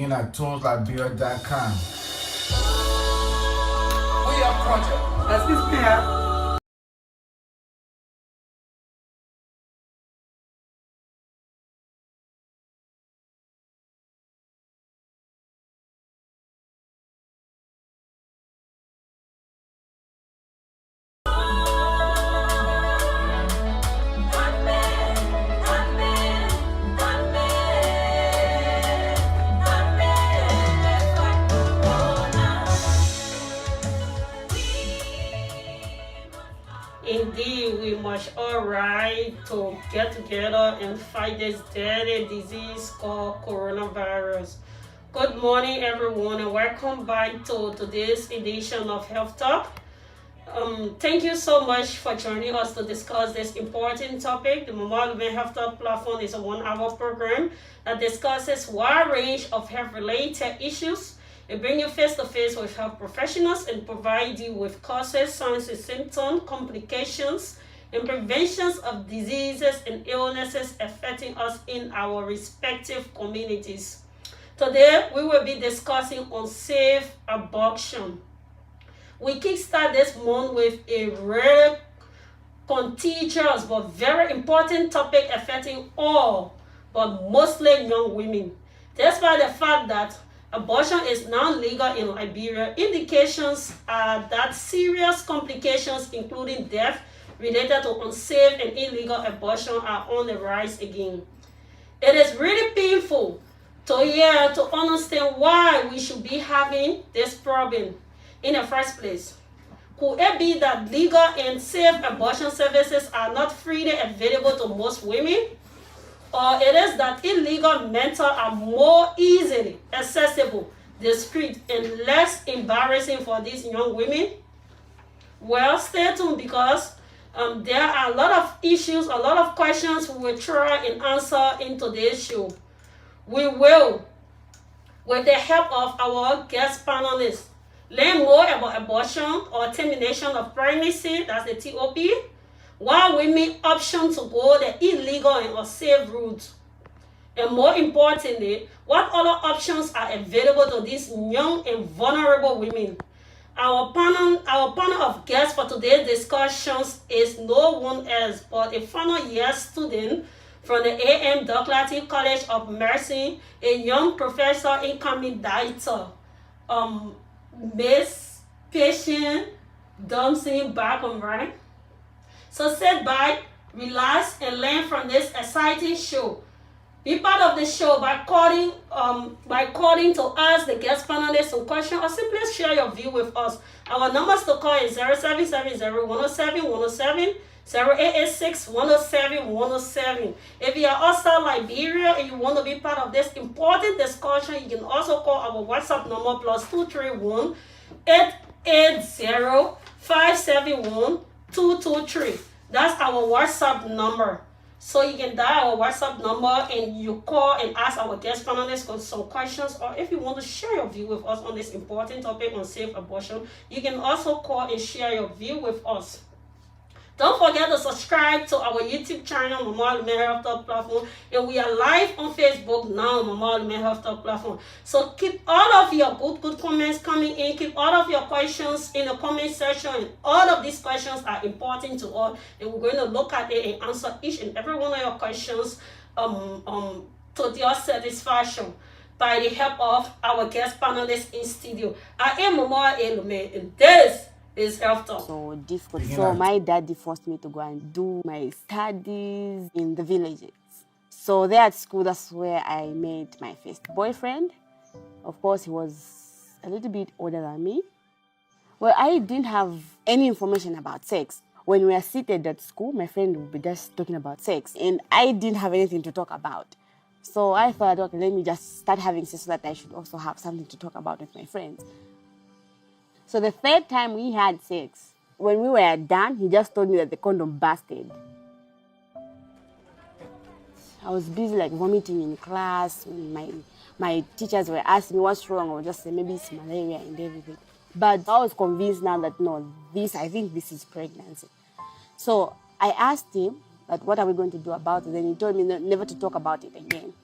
Again at tunesliberia.com. We are project. That's this pair. Indeed, we must all right to get together and fight this deadly disease called coronavirus. Good morning, everyone, and welcome back to today's edition of Health Talk. Thank you so much for joining us to discuss this important topic. The Mobile Women Health Talk platform is a 1-hour program that discusses a wide range of health-related issues. It brings you face-to-face with health professionals and provide you with causes, signs and symptoms, complications, and preventions of diseases and illnesses affecting us in our respective communities. Today, we will be discussing unsafe abortion. We kickstart this month with a very contagious but very important topic affecting all, but mostly young women. Despite the fact that abortion is now legal in Liberia, indications are that serious complications, including death related to unsafe and illegal abortion, are on the rise again. It is really painful to hear, to understand why we should be having this problem in the first place. Could it be that legal and safe abortion services are not freely available to most women? Or it is that illegal methods are more easily accessible, discreet, and less embarrassing for these young women? Well, stay tuned because there are a lot of issues, a lot of questions we will try and answer in today's show. We will, with the help of our guest panelists, learn more about abortion or termination of pregnancy, that's the TOP, why women option to go the illegal and unsafe route. And more importantly, what other options are available to these young and vulnerable women. Our panel of guests for today's discussions is no one else but a final year student from the A.M. Dougherty College of Medicine, a young professor incoming doctor, Miss Patient Dumpsy Backham, right? So sit back, relax, and learn from this exciting show. Be part of the show by calling to us, the guest panelists, some questions, or simply share your view with us. Our numbers to call is 0770-107-107, 0886-107-107. If you are outside Liberia and you want to be part of this important discussion, you can also call our WhatsApp number +231 880-571-223. That's our WhatsApp number. So you can dial our WhatsApp number and you call and ask our guest panelists some questions, or if you want to share your view with us on this important topic on safe abortion, you can also call and share your view with us. Don't forget to subscribe to our YouTube channel, Mama Lume Health Talk Platform, and we are live on Facebook now, Mama Lume Health Talk Platform. So keep all of your good comments coming in. Keep all of your questions in the comment section, and all of these questions are important to us, and we're going to look at it and answer each and every one of your questions to your satisfaction by the help of our guest panelists in studio. I am Mama Lume, and this is after. So my daddy forced me to go and do my studies in the villages. So there at school, that's where I met my first boyfriend. Of course, he was a little bit older than me. Well, I didn't have any information about sex. When we are seated at school, my friend would be just talking about sex, and I didn't have anything to talk about. So I thought, okay, let me just start having sex so that I should also have something to talk about with my friends. So the third time we had sex, when we were done, he just told me that the condom busted. I was busy like vomiting in class. My teachers were asking me what's wrong. I would just say maybe it's malaria and everything. But I was convinced now that no, I think this is pregnancy. So I asked him that what are we going to do about it? Then he told me never to talk about it again,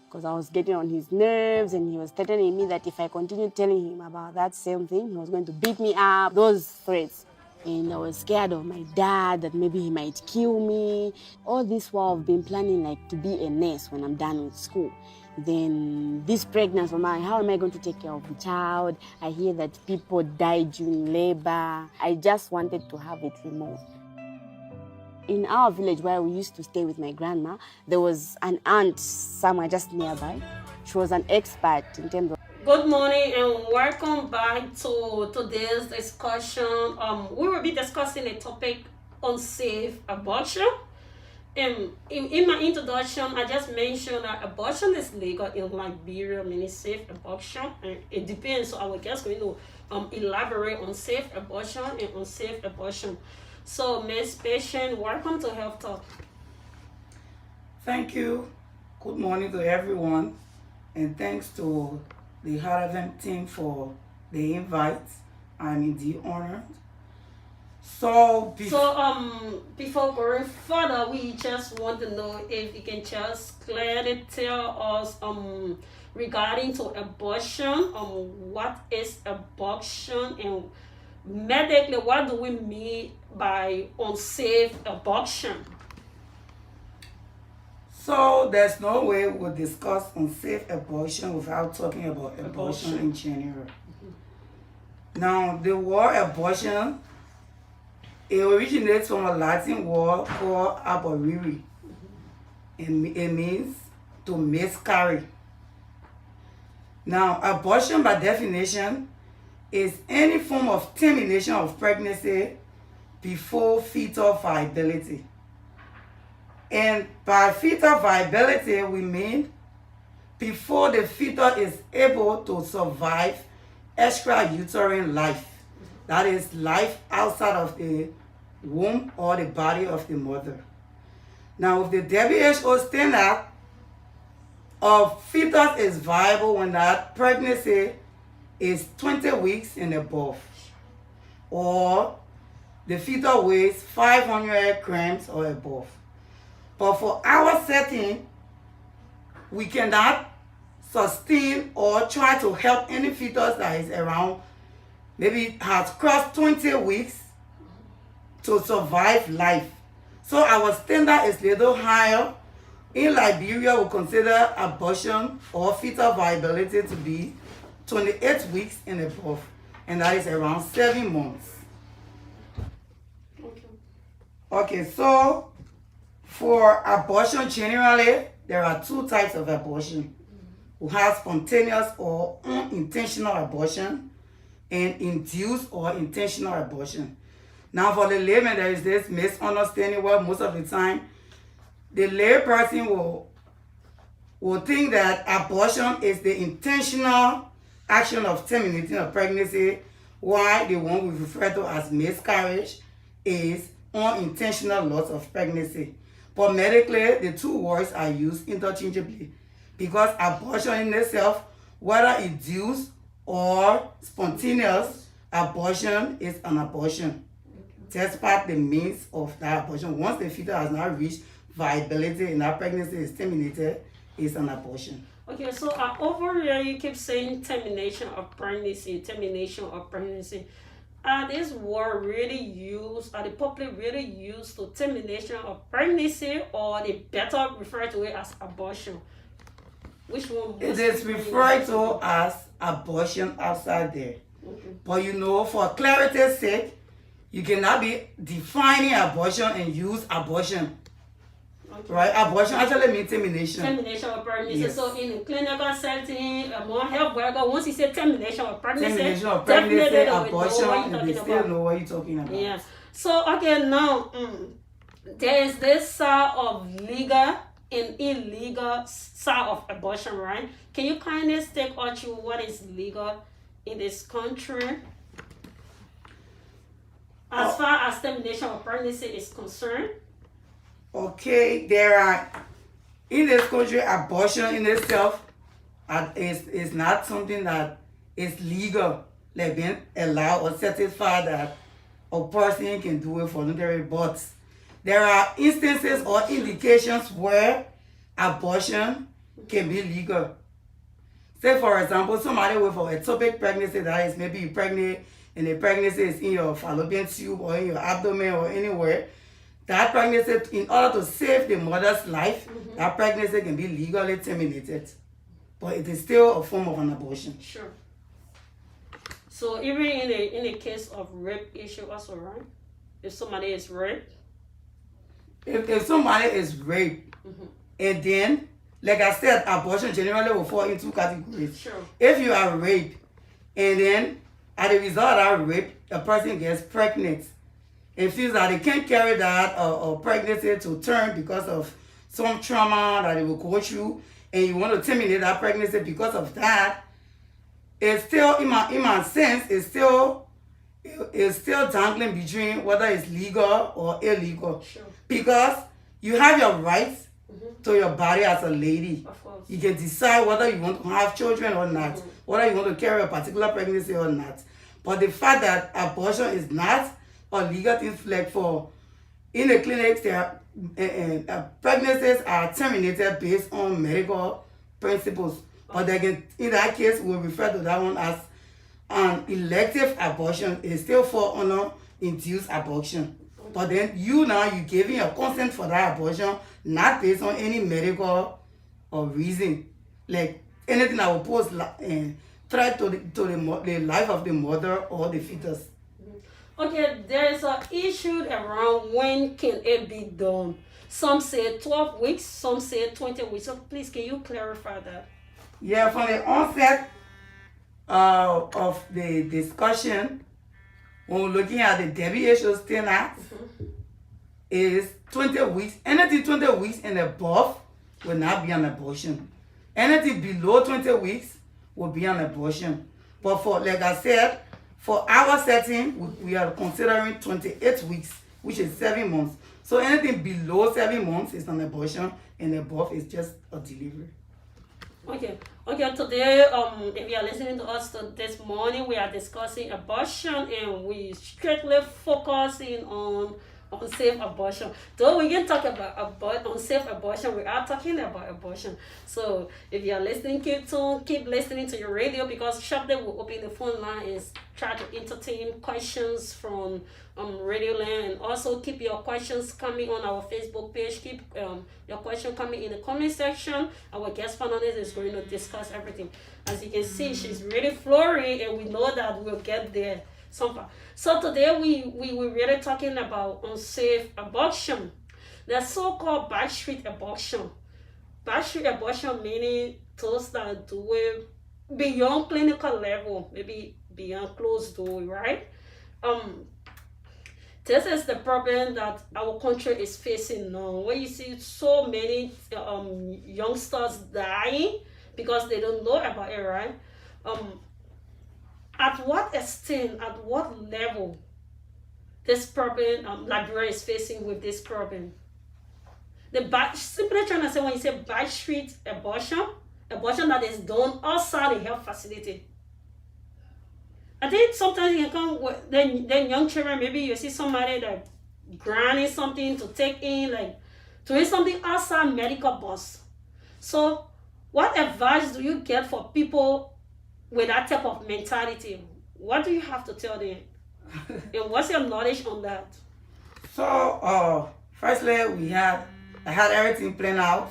because I was getting on his nerves, and he was threatening me that if I continued telling him about that same thing, he was going to beat me up, those threats. And I was scared of my dad, that maybe he might kill me. All this while I've been planning like to be a nurse when I'm done with school. Then this pregnancy, how am I going to take care of the child? I hear that people die during labor. I just wanted to have it removed. In our village where we used to stay with my grandma, there was an aunt somewhere just nearby. She was an expert in terms of... Good morning and welcome back to today's discussion. We will be discussing a topic on safe abortion. In my introduction, I just mentioned that abortion is legal in Liberia, meaning safe abortion. And it depends, so our guest going to elaborate on safe abortion and unsafe abortion. So, Ms. Patient, welcome to Health Talk. Thank you. Good morning to everyone. And thanks to the Heart Event team for the invite. I'm indeed honored. So before going further, we just want to know if you can just clearly tell us regarding to abortion, what is abortion, and medically what do we mean by unsafe abortion? So there's no way we'll discuss unsafe abortion without talking about abortion in general. Now, the word abortion, it originates from a Latin word called aborire. It means to miscarry. Now, abortion by definition is any form of termination of pregnancy before fetal viability. And by fetal viability, we mean before the fetus is able to survive extrauterine life. That is life outside of the womb or the body of the mother. Now, with the WHO standard of fetus is viable when that pregnancy is 20 weeks and above, or the fetus weighs 500 grams or above. But for our setting, we cannot sustain or try to help any fetus that is around, maybe has crossed 20 weeks to survive life. So our standard is a little higher. In Liberia, we consider abortion or fetal viability to be 28 weeks and above, and that is around 7 months. Okay, so for abortion generally, there are two types of abortion. We have spontaneous or unintentional abortion and induced or intentional abortion. Now for the layman, there is this misunderstanding where most of the time the lay person will think that abortion is the intentional action of terminating a pregnancy, while the one we refer to as miscarriage is unintentional loss of pregnancy. But medically, the two words are used interchangeably because abortion in itself, whether induced or spontaneous, abortion is an abortion. Despite the means of that abortion, once the fetus has not reached viability and that pregnancy is terminated, it's an abortion. Okay, so over here you keep saying termination of pregnancy, termination of pregnancy. Are this word really used, are the public really used to termination of pregnancy, or they better refer to it as abortion? Which one? It is referred to as abortion outside there. Okay. But for clarity's sake, You cannot be defining abortion and use abortion. Okay. Right? Abortion actually means termination. Termination of pregnancy. Yes. So in a clinical setting, among health worker, once you say termination of pregnancy, Termination of definitely pregnancy, they will know abortion, what and you're they talking still about. know what you're talking about. Yeah. So okay, now there is this side of legal and illegal side of abortion, right? Can you kind of take us through what is legal in this country as far as termination of pregnancy is concerned? Okay, there are, in this country, abortion in itself is not something that is legal, like being allowed or certified that a person can do it voluntarily, but there are instances or indications where abortion can be legal. Say for example, somebody with an ectopic pregnancy, that is maybe you're pregnant and the pregnancy is in your fallopian tube or in your abdomen or anywhere. That pregnancy, in order to save the mother's life, that pregnancy can be legally terminated. But it is still a form of an abortion. Sure. So even in a case of rape issue also, right? If somebody is raped. If somebody is raped, and then, like I said, abortion generally will fall into categories. Sure. If you are raped, and then as a result of that rape, a person gets pregnant, and feels that they can't carry that pregnancy to term because of some trauma that they will go through, and you want to terminate that pregnancy because of that, it's still, in my sense, it's still dangling between whether it's legal or illegal. Sure. Because you have your rights to your body as a lady. Of course. You can decide whether you want to have children or not, whether you want to carry a particular pregnancy or not. But the fact that abortion is not a legal thing, like for in the clinics, pregnancies are terminated based on medical principles. But they can, in that case, we'll refer to that one as an elective abortion. It still fall under induced abortion. But then you're giving your consent for that abortion, not based on any medical or reason, like anything that will pose threat to the life of the mother or the fetus. Okay, there is an issue around when can it be done. Some say 12 weeks, some say 20 weeks. So please, can you clarify that? Yeah, from the onset of the discussion, when we're looking at the WHO standards, is 20 weeks. Anything 20 weeks and above will not be an abortion. Anything below 20 weeks will be an abortion. But for, like I said, for our setting, we are considering 28 weeks, which is 7 months. So anything below 7 months is an abortion, and above is just a delivery. Okay. Today, if you are listening to us this morning, we are discussing abortion, and we strictly focusing on unsafe abortion. Though we can talk about unsafe abortion, we are talking about abortion. So if you are listening, keep listening to your radio, because shortly we'll open the phone line and try to entertain questions from Radio Land, and also keep your questions coming on our Facebook page. Keep your question coming in the comment section. Our guest panelist is going to discuss everything. As you can see, she's really flowing, and we know that we'll get there somehow. So today we're really talking about unsafe abortion, the so-called backstreet abortion. Backstreet abortion meaning those that do it beyond clinical level, maybe beyond closed door, right? This is the problem that our country is facing now. When you see so many youngsters dying because they don't know about it, right? At what extent, at what level this problem, Liberia is facing with this problem? Simply trying to say, when you say backstreet abortion that is done outside the health facility. I think sometimes you can come with then young children, maybe you see somebody that grinding something to take in, like doing something outside medical bus. So what advice do you get for people with that type of mentality? What do you have to tell them? And what's your knowledge on that? So firstly, I had everything planned out.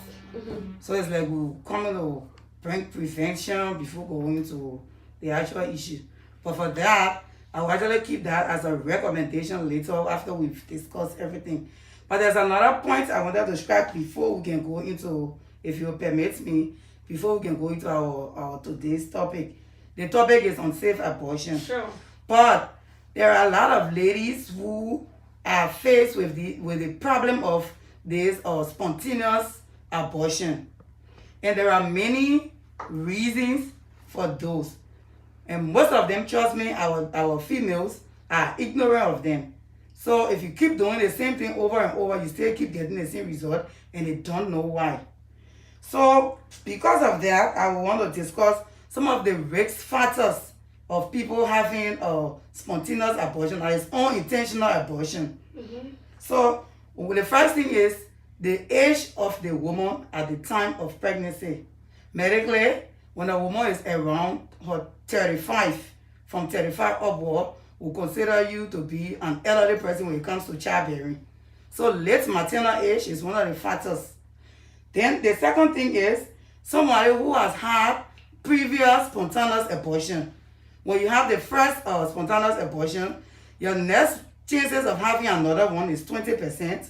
So it's like we're coming to bring prevention before going to the actual issue. But for that, I will actually keep that as a recommendation later after we've discussed everything. But there's another point I wanted to strike before we can go into, if you permit me, before we can go into our today's topic. The topic is unsafe abortion. Sure. But there are a lot of ladies who are faced with the problem of this spontaneous abortion. And there are many reasons for those. And most of them, trust me, our females are ignorant of them. So if you keep doing the same thing over and over, you still keep getting the same result and they don't know why. So because of that, I want to discuss some of the risk factors of people having a spontaneous abortion or its unintentional abortion. So the first thing is the age of the woman at the time of pregnancy. Medically, when a woman is around her 35, from 35 upward, we consider you to be an elderly person when it comes to childbearing. So late maternal age is one of the factors. Then the second thing is somebody who has had previous spontaneous abortion. When you have the first spontaneous abortion, your next chances of having another one is 20%.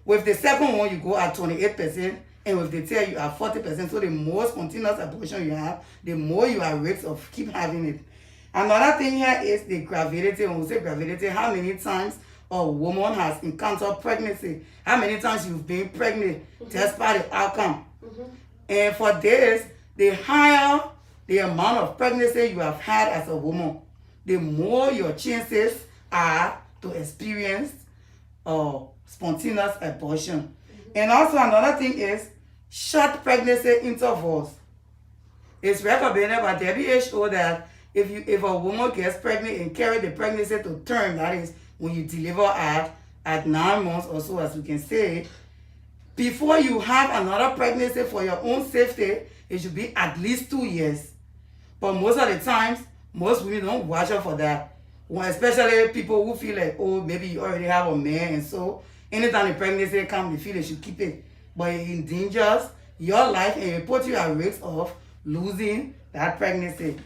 With the second one, you go at 28%. And with the third, you are 40%. So the more spontaneous abortion you have, the more you are at risk of keep having it. Another thing here is the gravidity. When we say gravidity, how many times a woman has encountered pregnancy, how many times you've been pregnant, despite the outcome. And for this, the higher the amount of pregnancy you have had as a woman, the more your chances are to experience spontaneous abortion. And also another thing is short pregnancy intervals. It's recommended by WHO that if a woman gets pregnant and carry the pregnancy to term, that is when you deliver at 9 months or so, as we can say, before you have another pregnancy for your own safety, it should be at least 2 years. But most of the times, most women don't watch out for that. Especially people who feel like, oh, maybe you already have a man, and so anytime the pregnancy comes, they feel they should keep it. But it endangers your life and it puts you at risk of losing that pregnancy.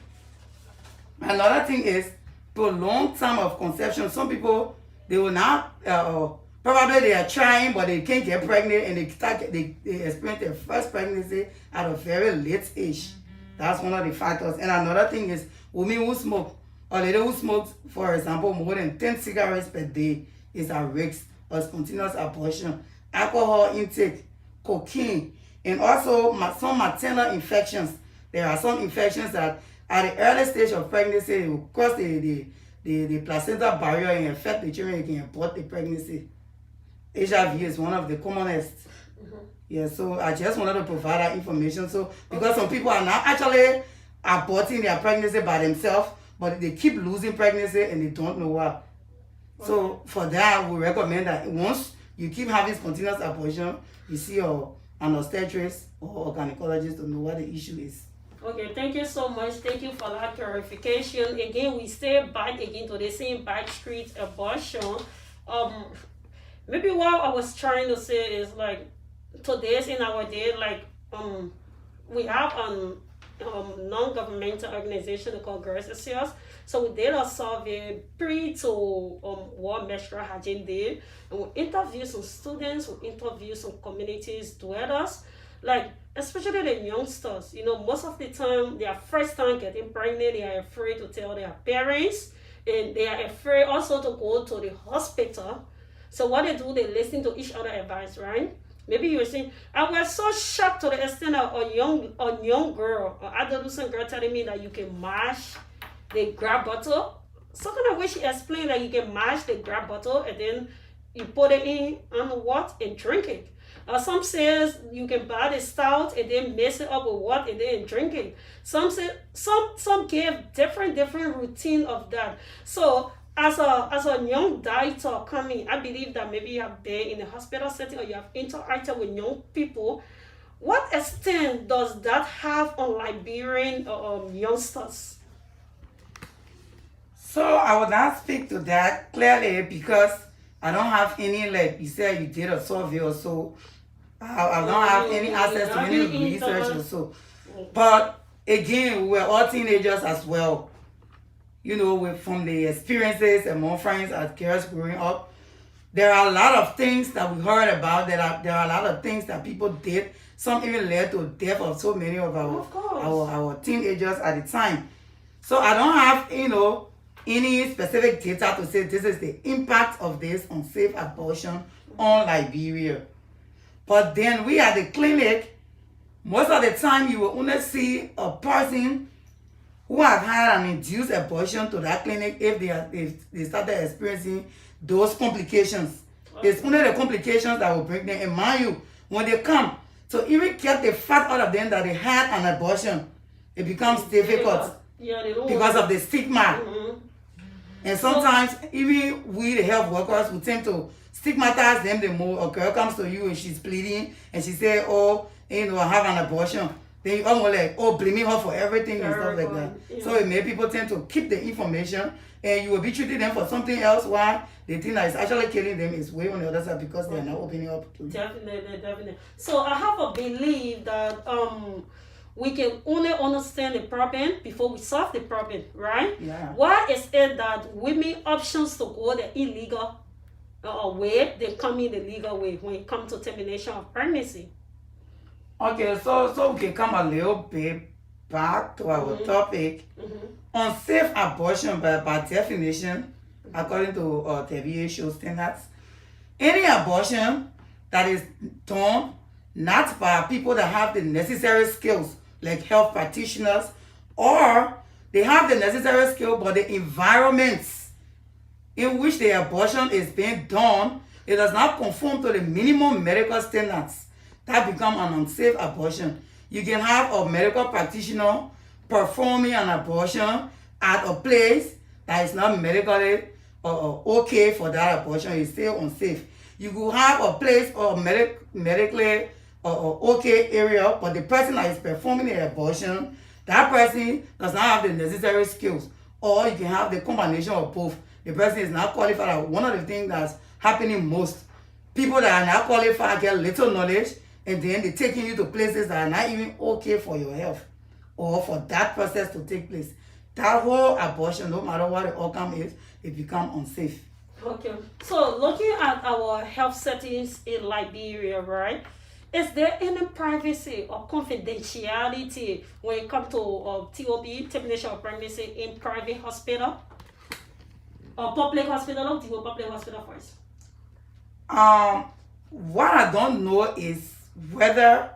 Another thing is prolonged time of conception. Some people, they will not, probably they are trying, but they can't get pregnant and they experience their first pregnancy at a very late age. That's one of the factors. And another thing is women who smoke. A lady who smokes, for example, more than 10 cigarettes per day is at risk of spontaneous abortion. Alcohol intake, cocaine, and also some maternal infections. There are some infections that at the early stage of pregnancy, they will cross the placenta barrier and affect the children and can abort the pregnancy. HIV is one of the commonest. Yeah, so I just wanted to provide that information. So because some people are not actually aborting their pregnancy by themselves, but they keep losing pregnancy and they don't know why. So for that, we recommend that once you keep having spontaneous abortion, you see an obstetrician or a gynecologist to know what the issue is. Okay, thank you so much. Thank you for that clarification. Again, we stay back again to the same back street abortion. Maybe what I was trying to say is like today's in our day, like we have non-governmental organization called Girls Association. So we did a survey pre to World Menstrual Hygiene Day, and we interviewed some students, we interviewed some communities dwellers, like especially the youngsters. You know, most of the time their first time getting pregnant, they are afraid to tell their parents, and they are afraid also to go to the hospital. So what they do, they listen to each other advice, right? Maybe you were saying, I was so shocked to the extent of a young girl, an adolescent girl telling me that you can mash the grab bottle. So kind of way she explained that you can mash the grab bottle and then you put it in on the water and drink it. Some says you can buy the stout and then mix it up with water and then drink it. Some say some give different routine of that. So as a young doctor coming, I believe that maybe you have been in a hospital setting or you have interacted with young people. What extent does that have on Liberian youngsters? So I would not speak to that clearly because I don't have any, like you said, you did a survey or so. I don't have any access to any research or so. But again, we were all teenagers as well. from the experiences among friends as girls growing up, there are a lot of things that we heard about. There are a lot of things that people did. Some even led to death of so many of our teenagers at the time. So I don't have any specific data to say this is the impact of this unsafe abortion on Liberia. But then we at the clinic, most of the time you will only see a person who have had an induced abortion to that clinic if they started experiencing those complications. It's only the complications that will bring them. And mind you, when they come, to even get the fact out of them that they had an abortion, it becomes difficult because of the stigma. And sometimes even we, the health workers, we tend to stigmatize them the more. A girl comes to you and she's bleeding and she says, oh, I have an abortion. Then you almost like, blaming her for everything and stuff like that. Yeah. So it made people tend to keep the information and you will be treating them for something else while the thing that is actually killing them is way on the other side because they are not opening up to Definitely. So I have a belief that we can only understand the problem before we solve the problem, right? Yeah. Why is it that women options to go the illegal way, they come in the legal way when it comes to termination of pregnancy? Okay, so we can come a little bit back to our topic. Unsafe abortion by definition, according to WHO standards, any abortion that is done not by people that have the necessary skills, like health practitioners, or they have the necessary skill, but the environments in which the abortion is being done, it does not conform to the minimum medical standards, that become an unsafe abortion. You can have a medical practitioner performing an abortion at a place that is not medically okay for that abortion. It's still unsafe. You could have a place or medically okay area, but the person that is performing the abortion, that person does not have the necessary skills. Or you can have the combination of both. The person is not qualified. One of the things that's happening most, people that are not qualified get little knowledge, and then they're taking you to places that are not even okay for your health or for that process to take place. That whole abortion, no matter what the outcome is, it becomes unsafe. Okay. So looking at our health settings in Liberia, right? Is there any privacy or confidentiality when it comes to TOP, termination of pregnancy, in private hospital? Or public hospital? I'll do public hospital first. What I don't know is whether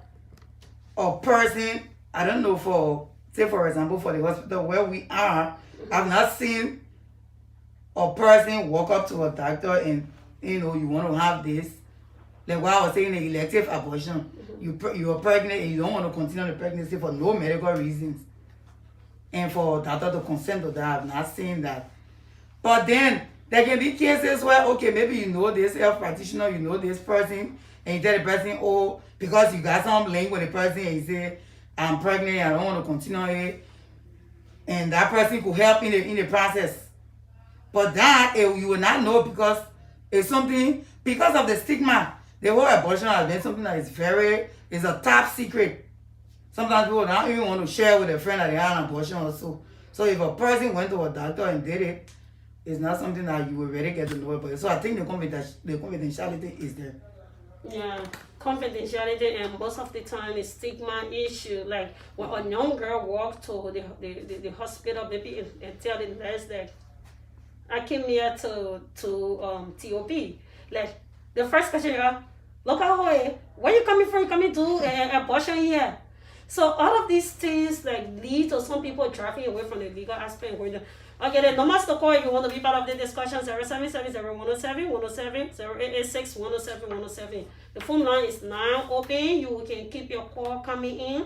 a person, I don't know, for example, for the hospital where we are, I've not seen a person walk up to a doctor and, you want to have this. Like what I was saying, the elective abortion. You are pregnant and you don't want to continue the pregnancy for no medical reasons. And for doctor to consent to that, I've not seen that. But then, there can be cases where, okay, maybe you know this health practitioner, you know this person, and you tell the person, because you got some link with the person and you say, I'm pregnant, I don't want to continue it. And that person could help in the process. But that, you will not know because it's something, because of the stigma. The whole abortion has been something that is a top secret. Sometimes people don't even want to share with a friend that they had an abortion or so. So if a person went to a doctor and did it, it's not something that you will really get to know about. So I think the confidentiality is there. Yeah, confidentiality, and most of the time it's stigma issue. Like when a young girl walks to the hospital, maybe and tell the nurse that I came here to TOP. Like the first question is, look at her, where you coming from? You coming to abortion here? So all of these things like lead to some people driving away from the legal aspect. Okay, the numbers to call if you want to be part of the discussion: 0770-107-107, The phone line is now open. You can keep your call coming in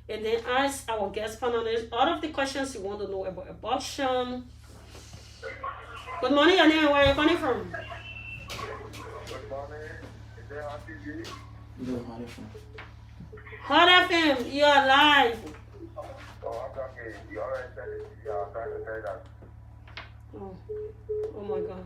and then ask our guest panelists all of the questions you want to know about abortion. Good morning, your name, where are you calling from? Good morning. Is there on TV? Hot FM, you are live. Oh, I'm talking. You already said it. You are trying to say that. Oh my God.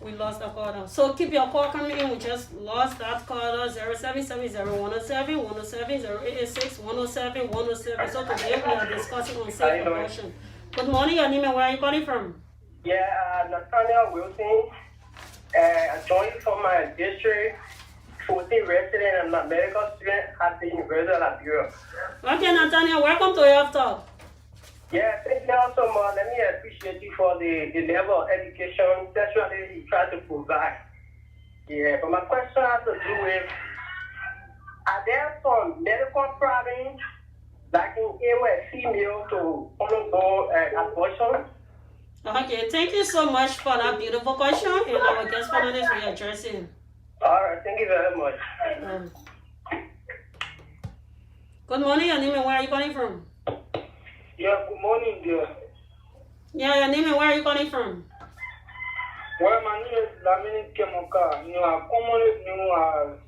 We lost the caller. So keep your call coming in. We just lost that caller. 0770-107-107, 0886-107-107. So today we are discussing unsafe abortion. Good morning, your name and where are you calling from? Yeah, Nathaniel Wilson. I joined from my district, 14 resident and a medical student at the University of Liberia. Okay, Nathaniel, welcome to Health Talk. Yeah, thank you all so much. Let me appreciate you for the level of education sexually you try to provide. Yeah, but my question has to do with, are there some medical problems that can enable a female to undergo abortion? Okay, thank you so much for that beautiful question, and our guest panelists will address it. All right, thank you very much. Um, Good morning, your name and where are you calling from? Yeah, good morning, dear. Yeah, your name and where are you calling from? Well, my name is Lamini Kemoka. You know, I commonly known as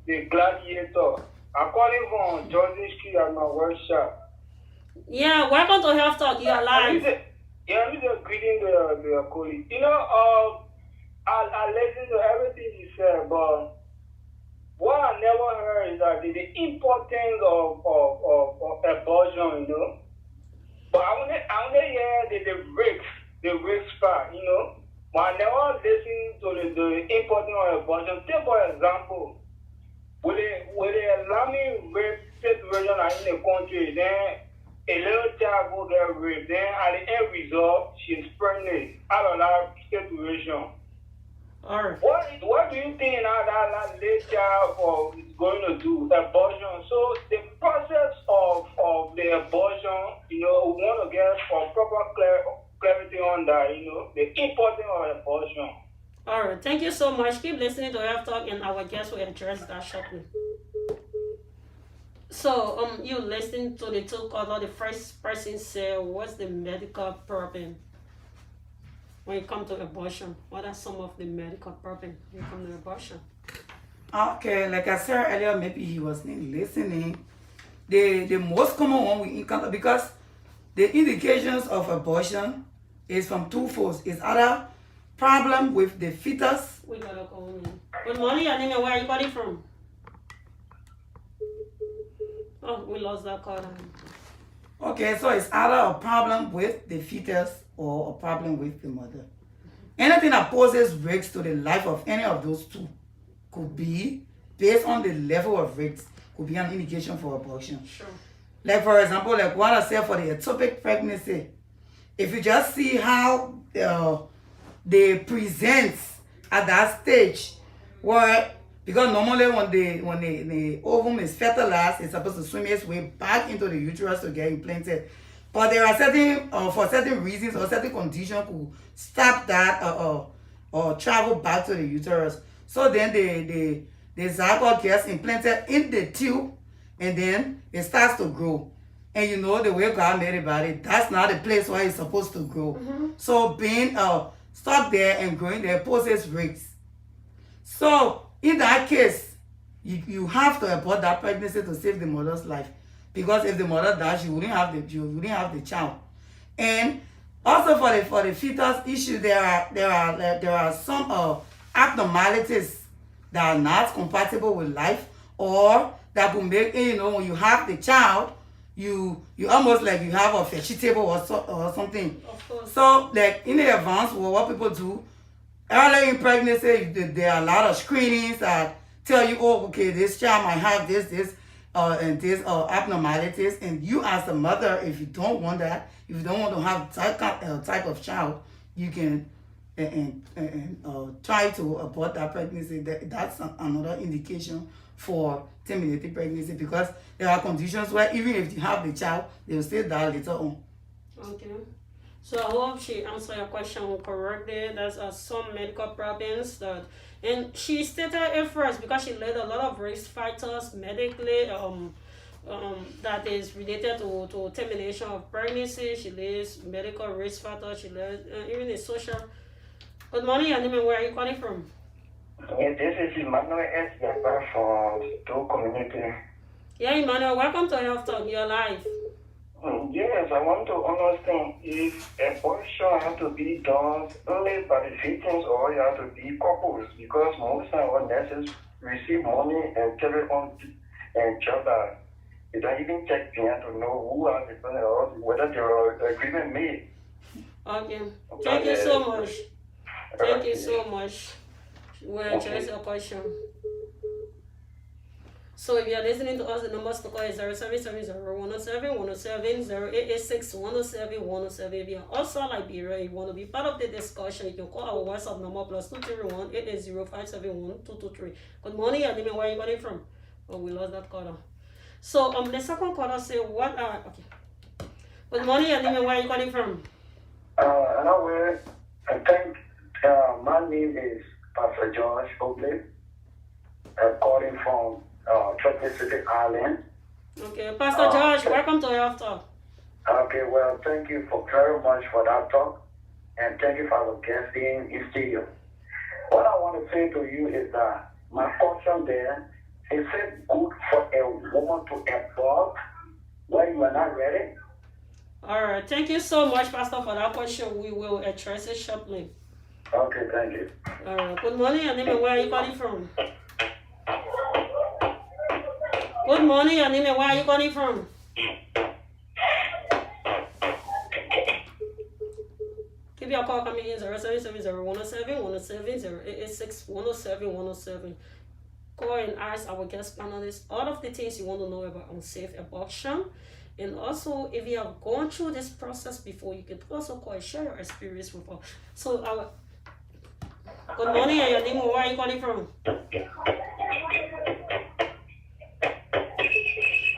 the Gladiator. I'm calling from Jordan Street at my workshop. Yeah, welcome to Health Talk. You're live. I'm just greeting the colleague. You know, I listen to everything you said, but what I never heard is that the importance of abortion, you know. But I want to hear the risks part, you know. But I never listen to the importance of abortion. Take for example, with the alarming rape situation in the country, then a little child will get raped, then at the end result, she's pregnant out of that situation. All right. What do you think that little child is going to do? Abortion. So the process of the abortion, you know, we want to get proper clarity on that, you know, the importance of abortion. All right. Thank you so much. Keep listening to Health Talk, and our guests will address that shortly. So, you listen to the two caller. The first person said, "What's the medical problem when it comes to abortion? What are some of the medical problems when it comes to abortion?" Okay, like I said earlier, maybe he wasn't listening. The most common one we encounter, because the indications of abortion is from two folds. It's either problem with the fetus. We gotta go in. Good morning, your name and where are you calling from? Oh, we lost that call. Okay, so it's either a problem with the fetus or a problem with the mother. Anything that poses risks to the life of any of those two could be, based on the level of risks, could be an indication for abortion. Sure. Like for example, like what I said for the ectopic pregnancy, if you just see how they present at that stage, where because normally when the ovum is fertilized, it's supposed to swim its way back into the uterus to get implanted. But there are certain for certain reasons or certain conditions could stop that or travel back to the uterus. So then the zygote gets implanted in the tube, and then it starts to grow. And you know the way God made it, body, that's not the place where it's supposed to grow. So being stuck there and growing there poses risks. So in that case, you have to abort that pregnancy to save the mother's life, because if the mother dies, you wouldn't have the child. And also for the fetus issue, there are some abnormalities that are not compatible with life, or that could make, you know, when you have the child, you almost like you have a vegetable or something. Of course. So like in the advance, what people do early in pregnancy, there are a lot of screenings that tell you, oh, okay, this child might have this and this abnormalities, and you as a mother, if you don't want that, if you don't want to have that type of child, you can try to abort that pregnancy. That's another indication for terminating pregnancy, because there are conditions where even if you have the child, they will still die later on. Okay. So I hope she answered your question correctly. There's some medical problems and she stated it first because she led a lot of risk factors medically that is related to termination of pregnancy. She lists medical risk factors. She lists even the social. Good morning, your name and where are you calling from? Yeah, this is Emmanuel S. Yapa from the community. Yeah, Emmanuel, welcome to Health Talk. You're live. Yes, I want to understand if abortion has to be done only by the victims or it has to be couples, because most of our nurses receive money and carry on and job that they don't even check behind to know who has the money or whether there are agreement made. Okay. Thank you so much. Thank you so much. We'll address your question. So if you're listening to us, the numbers to call is 0770-107-107-0886-107-107. If you're outside Liberia, you want to be part of the discussion, you can call our WhatsApp number +231-880-571-223. Good morning, your name and where are you calling from? Oh, we lost that caller. So the second caller say what are okay. Good morning, your name and where are you calling from? Anyway, I think my name is Pastor George Oakley. I'm calling from Chocolate City Island. Okay, Pastor George, welcome to our talk. Okay, well, thank you very much for that talk, and thank you for our guest being in studio. What I want to say to you is that my question there, is it good for a woman to involve when you are not ready? All right, thank you so much, Pastor, for that question. We will address it shortly. Okay, thank you. All right, good morning, your name and where are you calling from? Good morning, your name and where are you calling from? Keep your call coming in 0770-107-107-0886-107-107. Call and ask our guest panelists all of the things you want to know about unsafe abortion. And also, if you have gone through this process before, you can also call and share your experience with us. So, good morning, and your name and where are you calling from?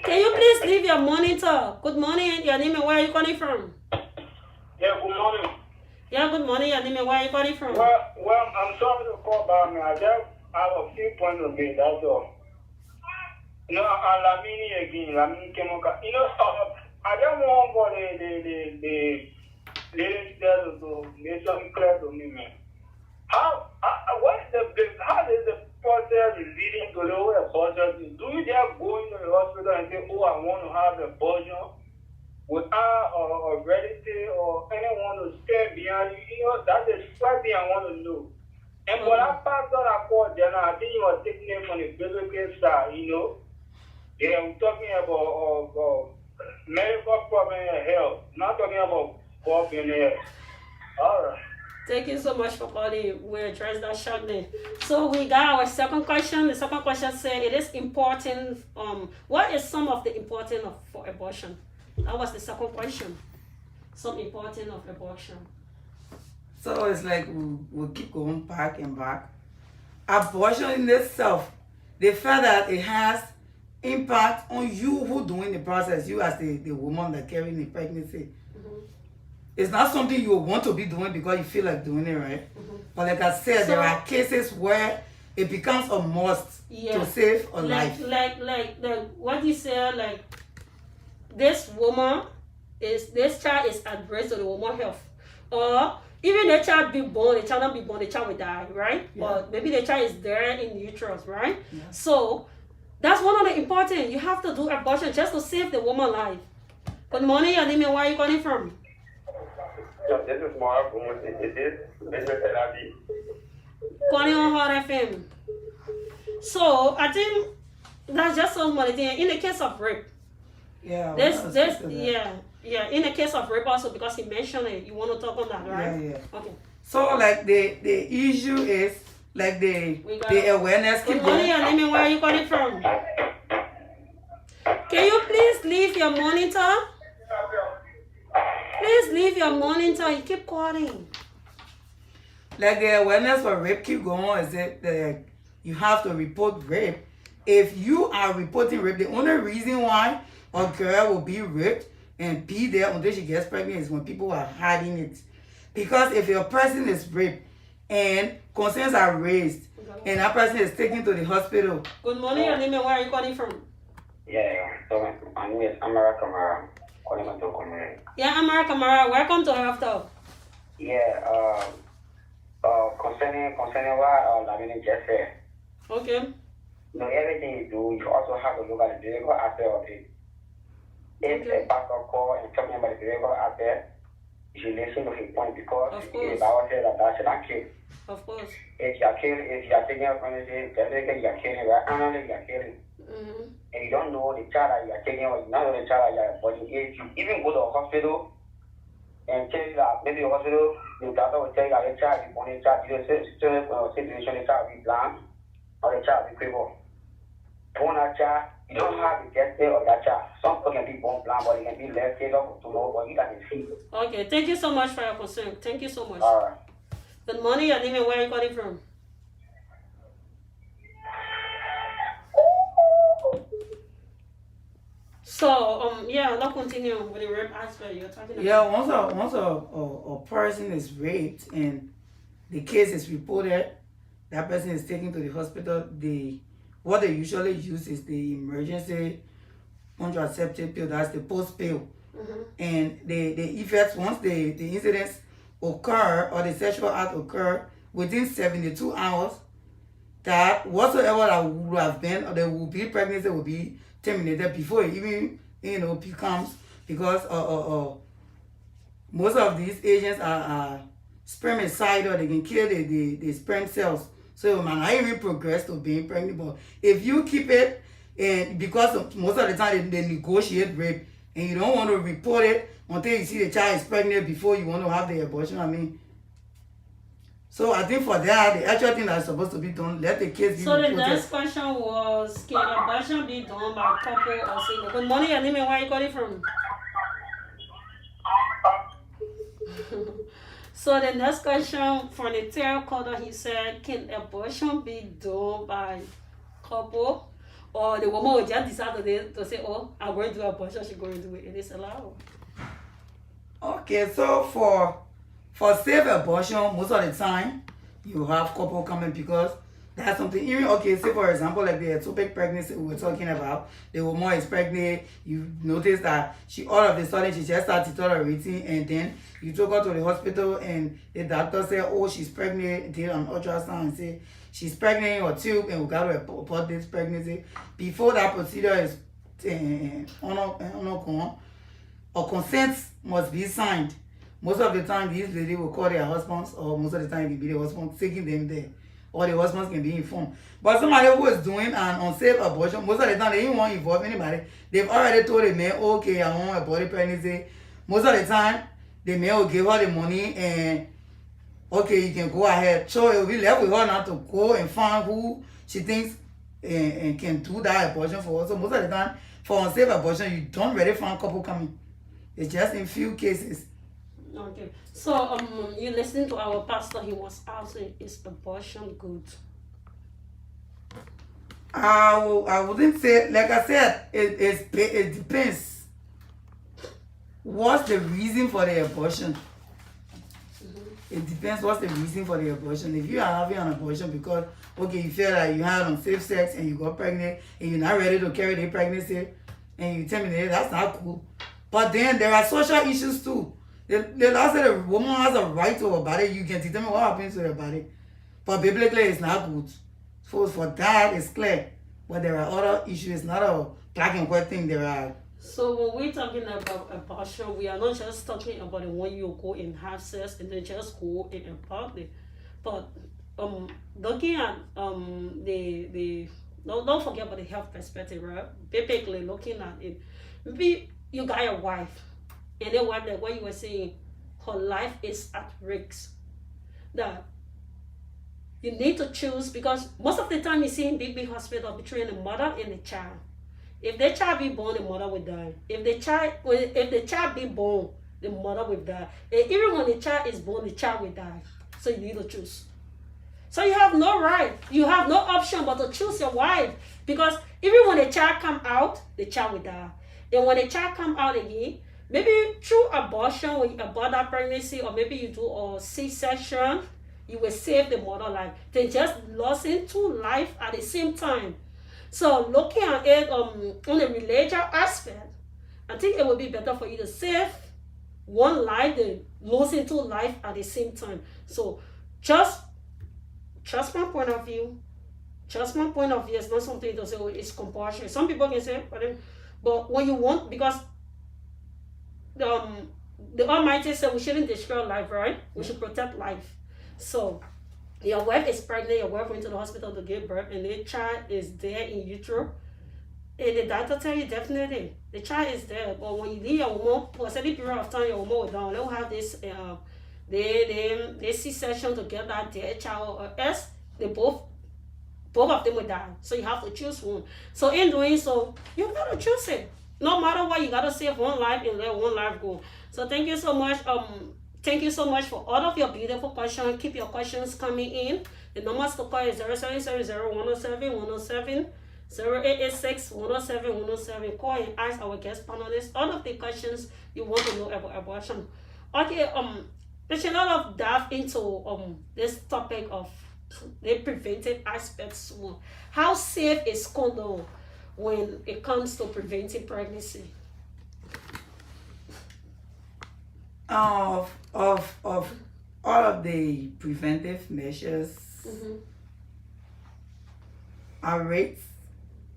Can you please leave your monitor? Good morning, and your name and where are you calling from? Yeah, good morning. Yeah, good morning, your name and where are you calling from? Well, I'm sorry to call back, man. I just have a few points to make, that's all. You know, Lamini again, Lamini Kemoka. You know, I don't want for the ladies there to make something clear to me, man. How is the process leading to the way abortion? Do you just go into the hospital and say, oh, I want to have an abortion without a relative or anyone to stand behind you? You know, that's the first thing I want to know. And for that pastor I called Jenna, I think you were taking it from the biblical side, you know. Yeah, I'm talking about medical problem in health, not talking about God in health. All right. Thank you so much for calling. We'll address that shortly. So we got our second question. The second question said it is important. What is some of the importance for abortion? That was the second question. Some importance of abortion. So it's like we'll keep going back and back. Abortion in itself, the fact that it has impact on you who doing the process, you as the woman that carrying the pregnancy. It's not something you want to be doing because you feel like doing it, right? But like I said, there are cases where it becomes a must to save a life. Like what you said, like this child is at risk to the woman's health. Or even the child be born, the child not be born, the child will die, right? Yeah. Or maybe the child is there in uterus, right? Yeah. So that's one of the important. You have to do abortion just to save the woman's life. Good morning, your name and where are you calling from? Yeah, this is Mark. It is business therapy. Calling on Hot FM. So I think that's just some money thing. In the case of rape, in the case of rape also, because he mentioned it, you want to talk on that, right? Yeah. Okay. So like the issue is like the awareness. Good morning, your name and where are you calling from? Can you please leave your monitor? Please leave your monitor. You keep calling. Like the awareness for rape keep going is that you have to report rape. If you are reporting rape, the only reason why a girl will be raped and be there until she gets pregnant is when people are hiding it. Because if a person is raped and concerns are raised and that person is taken to the hospital. Good morning, your name and where are you calling from? Yeah, so my name is Amara Kamara. Yeah, Amara Kamara, welcome to Health Talk. Yeah, concerning what Lamini just said. Okay. You know, everything you do, you also have to look at the biblical aspect of it. If a pastor call and talking about the biblical aspect, you should listen to his point because the Bible says that thou shalt not kill. Of course. If you are taking a pregnancy, definitely you are killing, right? Annually you are killing. And you don't know the child that you are taking or you don't know the child that you are aborting. If you even go to a hospital and tell you that maybe hospital, the doctor will tell you that the child is born, the child is situation, the child will be blind, or the child will be crippled. Born a child, you don't have the destiny of that child. Some people can be born blind, but they can be left here to know, but you can see. Okay, thank you so much for your concern. Thank you so much. All right. Good morning, your name and where are you calling from? So, yeah, let's continue with the rape aspect you're talking about. Yeah, once a person is raped and the case is reported, that person is taken to the hospital. What they usually use is the emergency contraceptive pill. That's the post pill. And the effects, once the incidents occur or the sexual act occur within 72 hours, that whatsoever that would have been or there will be pregnancy will be terminated before it even becomes, because most of these agents are spermicidal. They can kill the sperm cells, so it might not even progress to being pregnant. But if you keep it, and because most of the time they negotiate rape, and you don't want to report it until you see the child is pregnant before you want to have the abortion. I mean, so I think for that, the actual thing that's supposed to be done, let the kids be So the reported. next question was, can abortion be done by couple or single? Good morning, your name and where are you calling from? So the next question from the third caller, he said, can abortion be done by couple? Or the woman will just decide to say, oh, I'm going to do abortion, she's going to do it. It is allowed. Okay, so for safe abortion, most of the time you have couple coming, because that's something. Even, okay, say for example, like the ectopic pregnancy we were talking about, the woman is pregnant, you notice that she all of a sudden she just starts deteriorating, and then you took her to the hospital and the doctor said, oh, she's pregnant, did an ultrasound and say she's pregnant in her tube, and we got to report this pregnancy. Before that procedure is undergone, a consent must be signed. Most of the time, these ladies will call their husbands, or most of the time it will be the husband taking them there, or the husbands can be informed. But somebody who is doing an unsafe abortion, most of the time they didn't want to involve anybody. They've already told the man, okay, I want a body pregnancy. Most of the time, the man will give her the money and, okay, you can go ahead. So it will be left with her now to go and find who she thinks and can do that abortion for her. So most of the time, for unsafe abortion, you don't really find couple coming. It's just in few cases. Okay. So you listen to our pastor, he was asking, is abortion good? I wouldn't say, like I said, it depends. What's the reason for the abortion? It depends what's the reason for the abortion. If you are having an abortion because, okay, you feel like you had unsafe sex and you got pregnant and you're not ready to carry the pregnancy and you terminate it, that's not cool. But then there are social issues too. The law said the woman has a right to her body. You can determine what happens to her body. But biblically, it's not good. So for that, it's clear. But there are other issues. It's not a black and white thing. There are. So when we're talking about abortion, we are not just talking about the one you go and have sex and then just go and abort it. But looking at the don't forget about the health perspective, right? Biblically looking at it, maybe you got a wife, and then wife, like what you were saying, her life is at risk. That you need to choose, because most of the time you see in big hospital between the mother and the child. If the child be born, the mother will die. If the child be born, the mother will die. And even when the child is born, the child will die. So you need to choose. So you have no right. You have no option but to choose your wife. Because even when the child come out, the child will die. And when the child come out again, maybe through abortion, when you abort that pregnancy, or maybe you do a C-section, you will save the mother life. They just lost two life at the same time. So looking at it on the religious aspect, I think it would be better for you to save one life than losing two life at the same time. So just my point of view. Just my point of view. It's not something to say, oh, it's compulsory. Some people can say, but when you want, because the Almighty said we shouldn't destroy life, right? We should protect life. So your wife is pregnant, your wife went to the hospital to give birth, and the child is there in utero. And the doctor tell you definitely the child is there, but when you leave your womb for a certain period of time, your womb will down. They will have this they C-section to get that dead child, or else they both of them will die. So you have to choose one. So in doing so, you gotta choose it. No matter what, you gotta save one life and let one life go. So thank you so much. Thank you so much for all of your beautiful questions. Keep your questions coming in. The numbers to call is 0770-107-107, 0886-107-107. Call and ask our guest panelists all of the questions you want to know about abortion. Okay, there's a lot of dive into this topic of the preventive aspects. How safe is condom when it comes to preventing pregnancy? Of all of the preventive measures,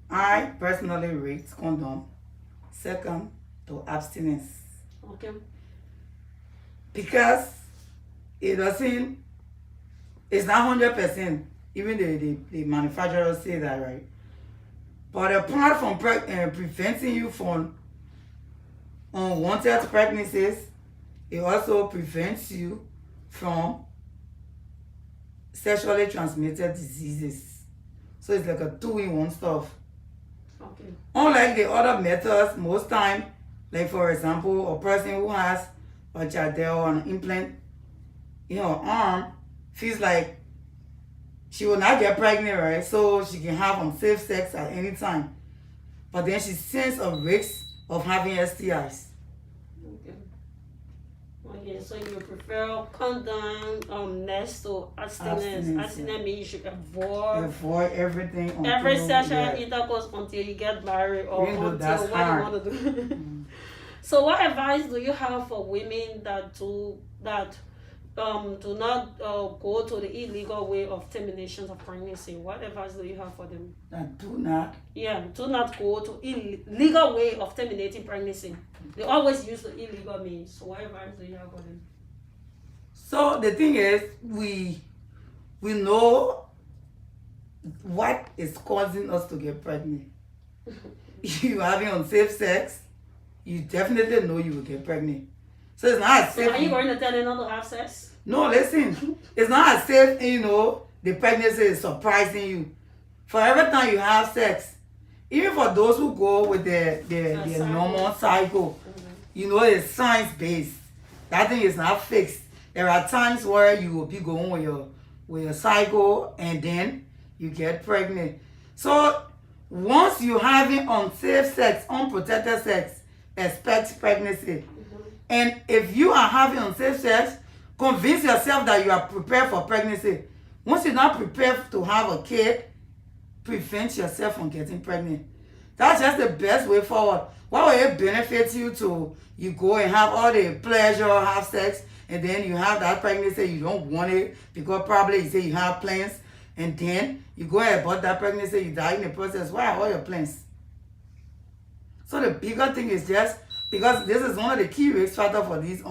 I personally rate condom second to abstinence, Okay. because it's not 100%, even the manufacturers say that, right? But apart from preventing you from unwanted pregnancies, it also prevents you from sexually transmitted diseases. So it's like a two-in-one stuff. Okay. Unlike the other methods, most time, like for example, a person who has a Jadel or an implant in her arm feels like she will not get pregnant, right? So she can have unsafe sex at any time. But then she senses a risk of having STIs. Okay. Okay, so you prefer condom next to abstinence. Abstinence, Abstinence means you should avoid Avoid everything until, every sexual yeah. intercourse until you get married or Even though until that's what hard. you want to do. So what advice do you have for women that do not go to the illegal way of termination of pregnancy? What advice do you have for them? That do not. Yeah, do not go to illegal way of terminating pregnancy. They always use the illegal means. So what advice do you have for them? So the thing is, we know what is causing us to get pregnant. If you're having unsafe sex, you definitely know you will get pregnant. So it's not as So safe. are you going to tell them not to have sex? No, listen. It's not as safe, the pregnancy is surprising you. For every time you have sex, even for those who go with their cycle. normal cycle, it's science-based. That thing is not fixed. There are times where you will be going with your cycle and then you get pregnant. So once you're having unsafe sex, unprotected sex, expect pregnancy. And if you are having unsafe sex, convince yourself that you are prepared for pregnancy. Once you're not prepared to have a kid, prevent yourself from getting pregnant. That's just the best way forward. Why would it benefit you to go and have all the pleasure, have sex, and then you have that pregnancy, you don't want it because probably you say you have plans, and then you go ahead and abort that pregnancy, you die in the process. Why are all your plans? So the bigger thing is just because this is one of the key risk factors for these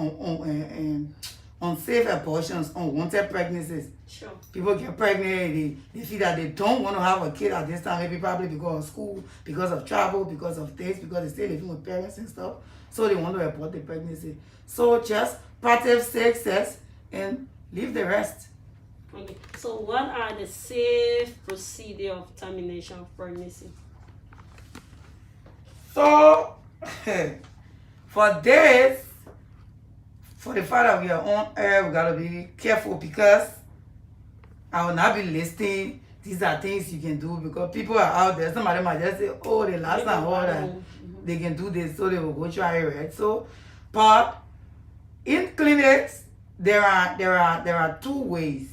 unsafe abortions, unwanted pregnancies. Sure. People get pregnant, they feel that they don't want to have a kid at this time, maybe probably because of school, because of travel, because of things, because they stay living with parents and stuff. So they want to abort the pregnancy. So just practice safe sex and leave the rest. Okay. So what are the safe procedure of termination of pregnancy? So for this, for the fact that we are on air, we gotta be careful because I will not be listing these are things you can do because people are out there. Somebody might just say, oh, the last time all that they can do this, so they will go try it, right? So, but in clinics, there are two ways: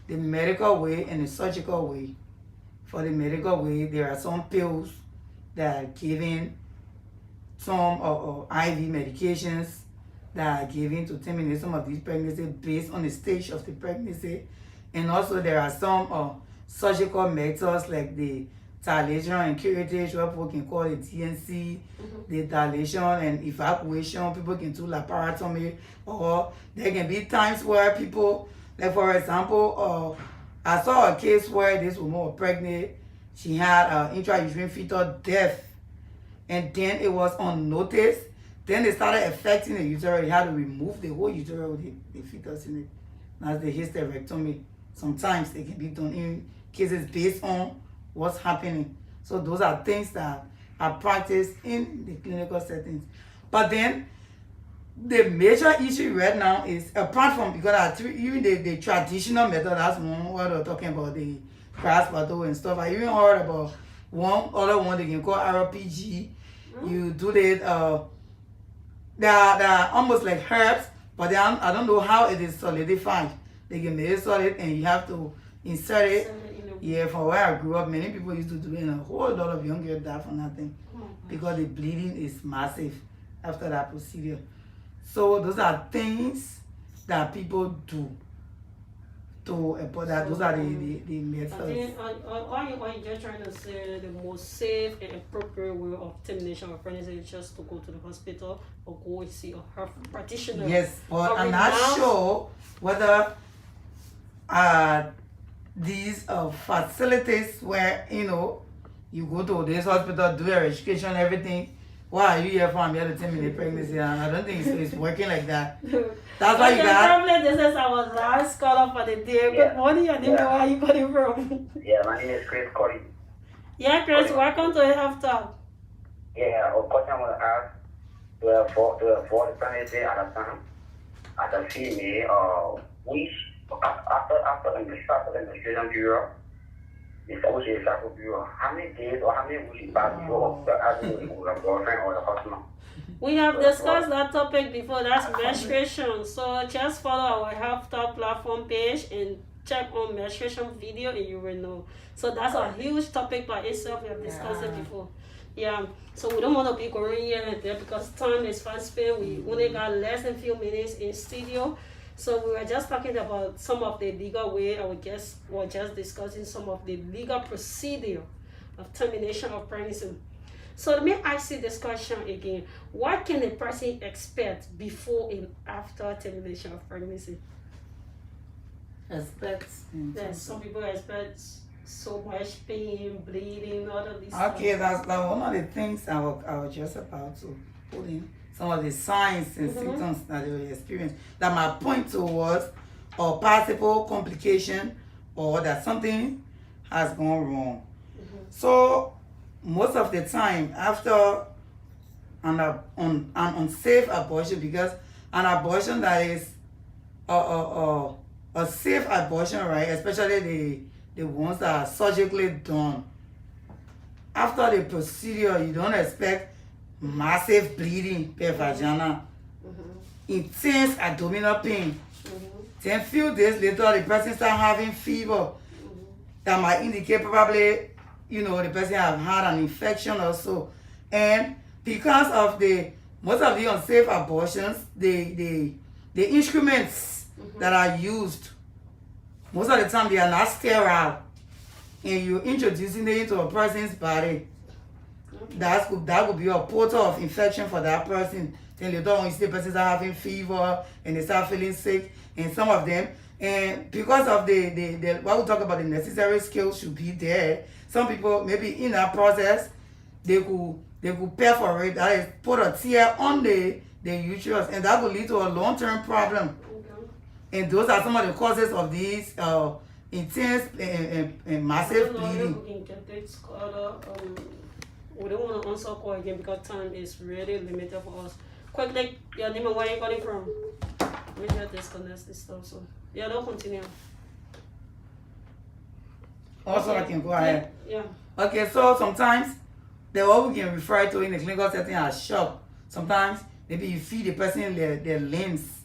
the medical way and the surgical way. For the medical way, there are some pills that are given, some IV medications that are given to terminate some of these pregnancies based on the stage of the pregnancy. And also there are some surgical methods like the dilation and curettage, what people can call it TNC, the dilation and evacuation. People can do laparotomy, or there can be times where people, like for example, I saw a case where this woman was pregnant. she had intrauterine fetal death, and then it was unnoticed. Then they started affecting the uterus. They had to remove the whole uterus with the fetus in it. That's the hysterectomy. Sometimes it can be done in cases based on what's happening. So those are things that are practiced in the clinical settings. But then the major issue right now is, apart from, because even the traditional method, that's one what we're talking about, the grass bottle and stuff. I even heard about one other one they can call RPG. You do it, they're almost like herbs, but I don't know how it is solidified. They can make it solid and you have to insert it. Yeah, from where I grew up, many people used to do it, and a whole lot of young girls die from that thing because the bleeding is massive after that procedure. So those are things that people do that. Those are the methods. I think, are you just trying to say the most safe and appropriate way of termination of pregnancy is just to go to the hospital or go and see a health practitioner? Yes, but I'm now, not sure whether these facilities where you go to this hospital, do your registration, everything. Why are you here for? I'm here to terminate pregnancy. I don't think it's working like that. That's why you got. Probably this is our last caller for the day. Yeah. Good morning. I didn't know where you calling from. Yeah, my name is Chris Cody. Yeah, Chris, welcome to Health Talk. Yeah, of course I want to ask to avoid pregnancy at a time as a female, which after the menstruation period, which is cycle period, how many days or how many weeks pass before having a boyfriend or a husband? We have discussed that topic before. That's menstruation. So just follow our Health Talk platform page and check on menstruation video and you will know. So that's a huge topic by itself. We have discussed it before. Yeah. So we don't want to be going here and there because time is fast spent. We only got less than a few minutes in studio. So we were just talking about some of the legal way. Our guests were just discussing some of the legal procedure of termination of pregnancy. So let me ask you this question again. What can a person expect before and after termination of pregnancy? Yes, some people expect so much pain, bleeding, all of these Okay, stuff. that's one of the things I was just about to put in. Some of the signs and symptoms that they will experience. That my point to was a possible complication or that something has gone wrong. So most of the time after an unsafe abortion, because an abortion that is a safe abortion, right, especially the ones that are surgically done, after the procedure you don't expect massive bleeding per vagina, intense abdominal pain. Then few days later the person start having fever that might indicate probably the person have had an infection or so. And because of most of the unsafe abortions, the instruments that are used, most of the time they are not sterile, and you're introducing it into a person's body. That could be a portal of infection for that person. Then later on you see the person start having fever and they start feeling sick, and some of them, and because of the what we talk about, the necessary skills should be there. Some people maybe in that process they could perforate, that is, put a tear on the uterus, and that could lead to a long-term problem. And those are some of the causes of these intense and massive bleeding. We don't want to answer call again because time is really limited for us. Quickly, your name and where you calling from? We just disconnect this stuff. So yeah, don't continue. Also, I can go ahead. Yeah. Okay, so sometimes what we can refer to in the clinical setting as shock. Sometimes maybe you feel the person their limbs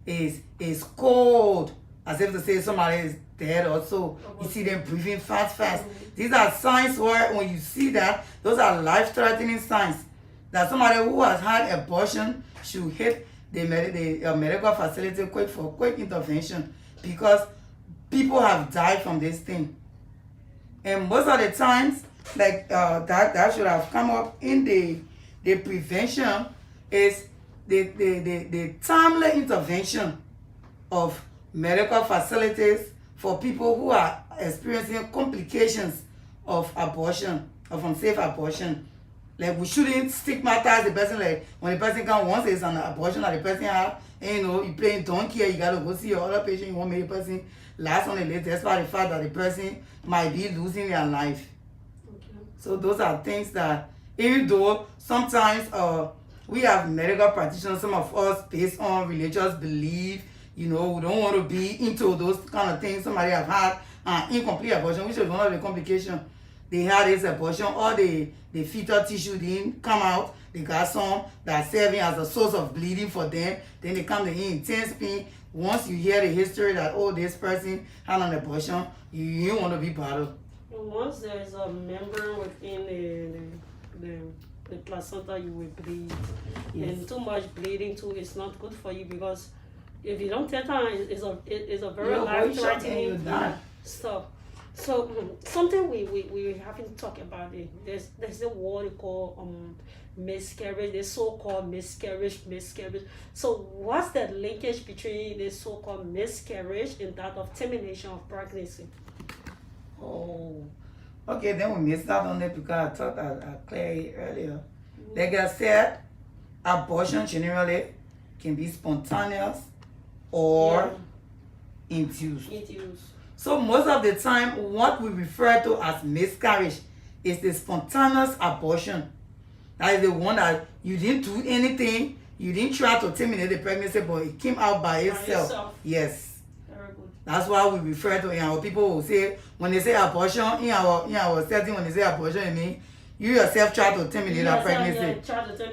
is cold, as if to say somebody is dead or so. You see them breathing fast. These are signs where when you see that, those are life-threatening signs that somebody who has had abortion should hit the medical facility for quick intervention, because people have died from this thing. And most of the times, like that should have come up in the prevention is the timely intervention of medical facilities for people who are experiencing complications of abortion, of unsafe abortion. Like we shouldn't stigmatize the person. Like when the person comes once it's an abortion that the person have, and you know you playing donkey, you gotta go see your other patient. You want to make the person last on the list, despite the fact that the person might be losing their life. Okay. So those are things that, even though sometimes we have medical practitioners, some of us based on religious belief, you know, we don't want to be into those kind of things. Somebody have had an incomplete abortion, which is one of the complications. They had this abortion, all the fetal tissue didn't come out. They got some that serving as a source of bleeding for them. Then they come to intense pain. Once you hear the history that, oh, this person had an abortion, you don't want to be bothered. And once there's a member within the placenta, you will bleed. Yes. And too much bleeding too is not good for you, because if you don't take time, it's a very Your voice shut and you life-threatening die. stuff. So something we haven't talked about it. There's a word called miscarriage. The so-called miscarriage. So what's the linkage between the so-called miscarriage and that of termination of pregnancy? Oh, okay, then we missed out on it because I thought I cleared it earlier. Like I said, abortion generally can be spontaneous or induced. Induced. So most of the time, what we refer to as miscarriage is the spontaneous abortion. That is the one that you didn't do anything, you didn't try to terminate the pregnancy, but it came out by itself. Yes. Very good. That's why we refer to, and our people will say, when they say abortion, in our setting, when they say abortion, it means you yourself try to terminate that pregnancy.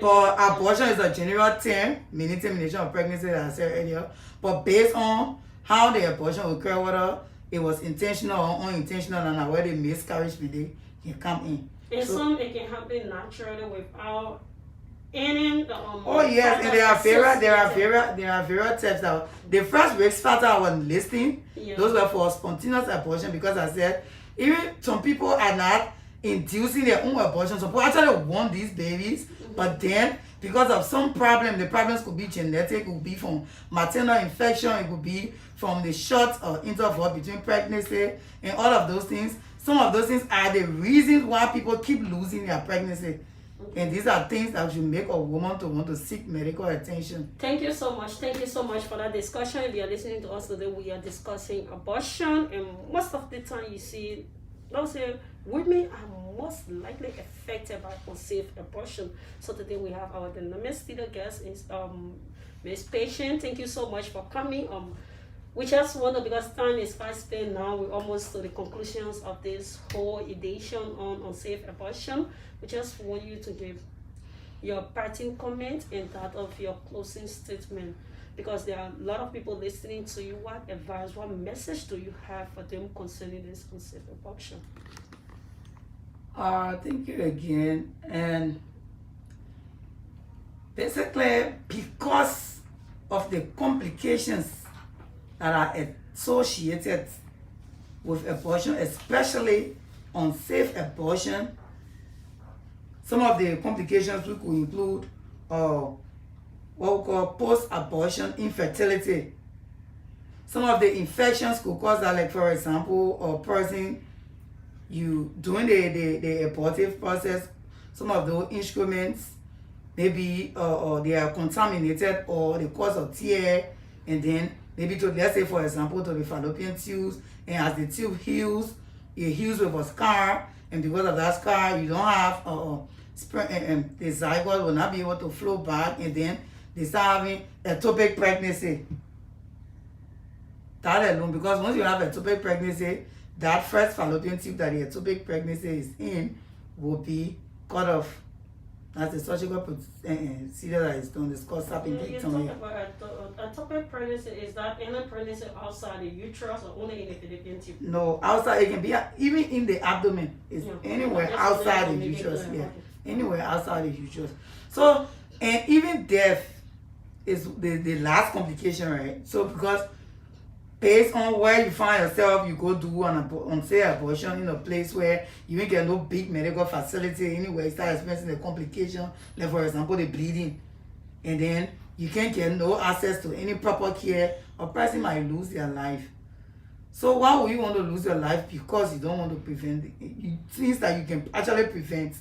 But abortion is a general term, meaning termination of pregnancy, that I said earlier. But based on how the abortion occurred, whether it was intentional or unintentional, and where the miscarriage can come in. And So- some it can happen naturally without any. Oh yes, and there are various types. That the first risk factor I was listing, Yeah. those were for spontaneous abortion, because I said even some people are not inducing their own abortion. Some people actually want these babies, but then because of some problem, the problems could be genetic, it could be from maternal infection, it could be from the short interval between pregnancy, and all of those things. Some of those things are the reasons why people keep losing their pregnancy. And these are things that should make a woman to want to seek medical attention. Thank you so much. Thank you so much for that discussion. If you are listening to us today, we are discussing abortion, and most of the time you see, those women are most likely affected by unsafe abortion. So today we have our dynamic leader guest is Miss Patient. Thank you so much for coming. We just want to, because time is fast spent now, we're almost to the conclusions of this whole edition on unsafe abortion. We just want you to give your parting comment and that of your closing statement, because there are a lot of people listening to you. What advice, what message do you have for them concerning this unsafe abortion? Thank you again. And basically, because of the complications that are associated with abortion, especially unsafe abortion, some of the complications we could include what we call post-abortion infertility. Some of the infections could cause that, like for example, a person, you during the abortive process, some of those instruments, maybe they are contaminated, or they cause a tear, and then maybe to, let's say for example, to the fallopian tubes, and as the tube heals, it heals with a scar, and because of that scar, you don't have the zygote will not be able to flow back, and then they start having ectopic pregnancy. That alone, because once you have ectopic pregnancy, that first fallopian tube that the ectopic pregnancy is in will be cut off. That's the surgical procedure that is done. It's called You talk sapingectomy. about ectopic pregnancy. Is that any pregnancy outside the uterus or only in the fallopian tube? No, outside, it can be even in the abdomen. It's Yeah. anywhere Just outside the make it uterus. clear. Yeah, Okay. anywhere outside the uterus. So, and even death is the last complication, right? So because based on where you find yourself, you go do an unsafe abortion in a place where you ain't get no big medical facility anywhere, you start experiencing the complication, like for example the bleeding, and then you can't get no access to any proper care, a person might lose their life. So why would you want to lose your life because you don't want to prevent things that you can actually prevent?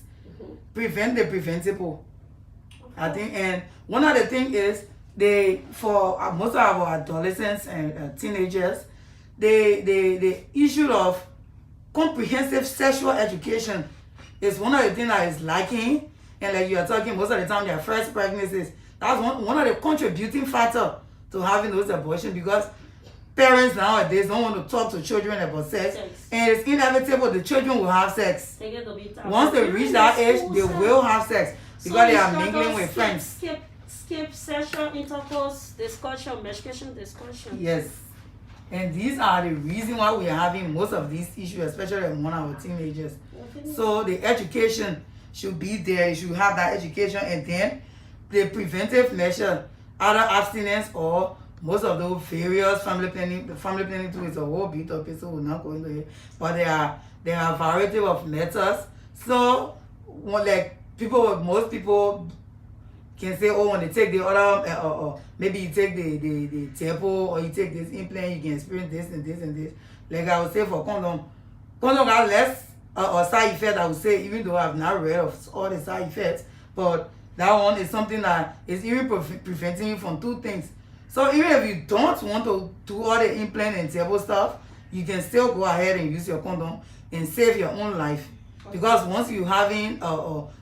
Prevent the preventable. I think, and one of the things is for most of our adolescents and teenagers, the issue of comprehensive sexual education is one of the things that is lacking. And like you are talking, most of the time their first pregnancies, that's one of the contributing factor to having those abortions, because parents nowadays don't want to talk to children about sex. And it's inevitable the children will have sex. Once they reach that age, they will have sex because they are mingling with friends. Skip sexual intercourse discussion, medication discussion. Yes. And these are the reason why we are having most of these issues, especially among our teenagers. So the education should be there. You should have that education, and then the preventive measure, either abstinence or most of those various family planning. The family planning too is a whole bit of it, so we're not going to it. But there are a variety of methods. So like most people can say, oh, when they take the other, or maybe you take the tempo, or you take this implant, you can experience this and this and this. Like I would say for condom got less side effect, I would say, even though I've not read of all the side effects, but that one is something that is even preventing you from two things. So even if you don't want to do all the implant and tempo stuff, you can still go ahead and use your condom and save your own life. Because once you're having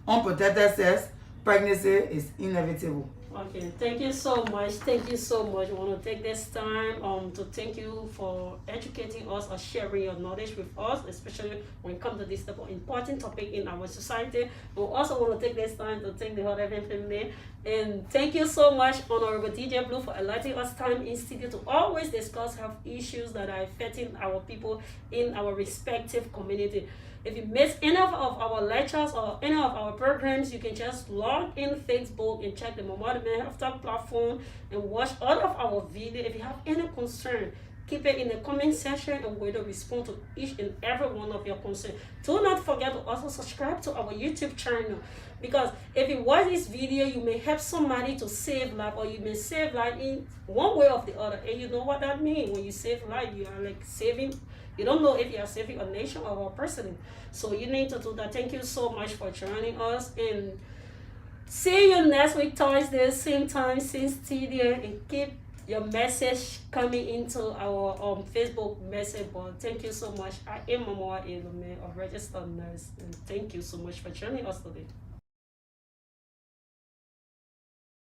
unprotected sex, pregnancy is inevitable. Okay, thank you so much. Thank you so much. I want to take this time to thank you for educating us or sharing your knowledge with us, especially when it comes to this important topic in our society. We also want to take this time to thank the Hot FM family. And thank you so much, Honorable DJ Blue, for allotting us time in studio to always discuss health issues that are affecting our people in our respective community. If you miss any of our lectures or any of our programs, you can just log in Facebook and check the Memorial Men Health Talk platform and watch all of our videos. If you have any concern, keep it in the comment section and we'll respond to each and every one of your concerns. Do not forget to also subscribe to our YouTube channel, because if you watch this video, you may help somebody to save life, or you may save life in one way or the other. And you know what that means. When you save life, you are like saving. You don't know if you are saving a nation or a person. So you need to do that. Thank you so much for joining us. And see you next week, Thursday, same time, same studio. And keep your message coming into our Facebook message board. Thank you so much. I am Mama Elome, a registered nurse. And thank you so much for joining us today.